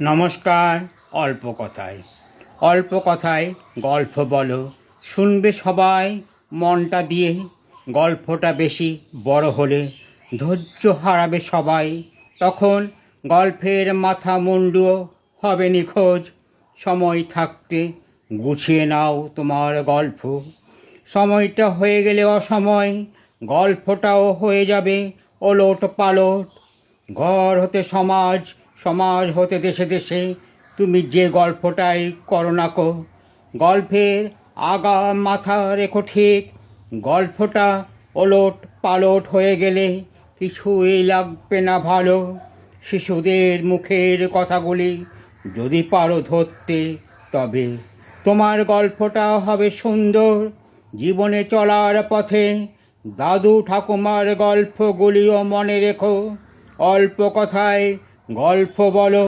নমস্কার। অল্প কথায় গল্প বলো, শুনবে সবাই মনটা দিয়ে। গল্পটা বেশি বড় হলে ধৈর্য হারাবে সবাই, তখন গল্পের মাথা মুন্ডুও হবে নিখোঁজ। সময় থাকতে গুছিয়ে নাও তোমার গল্প, সময়টা হয়ে গেলে অসময়, গল্পটাও হয়ে যাবে ওলট পালট। ঘর হতে সমাজ, সমাজ হতে দেশে দেশে, তুমি যে গল্পটাই করো না কো, গল্পের আগা মাথা রেখো ঠিক। গল্পটা ওলট পালট হয়ে গেলে কিছুই লাগবে না ভালো। শিশুদের মুখের কথাগুলি যদি পারো ধরতে, তবে তোমার গল্পটা হবে সুন্দর। জীবনে চলার পথে দাদু ঠাকুমার গল্পগুলিও মনে রেখো। অল্প কথায় গল্প বলো।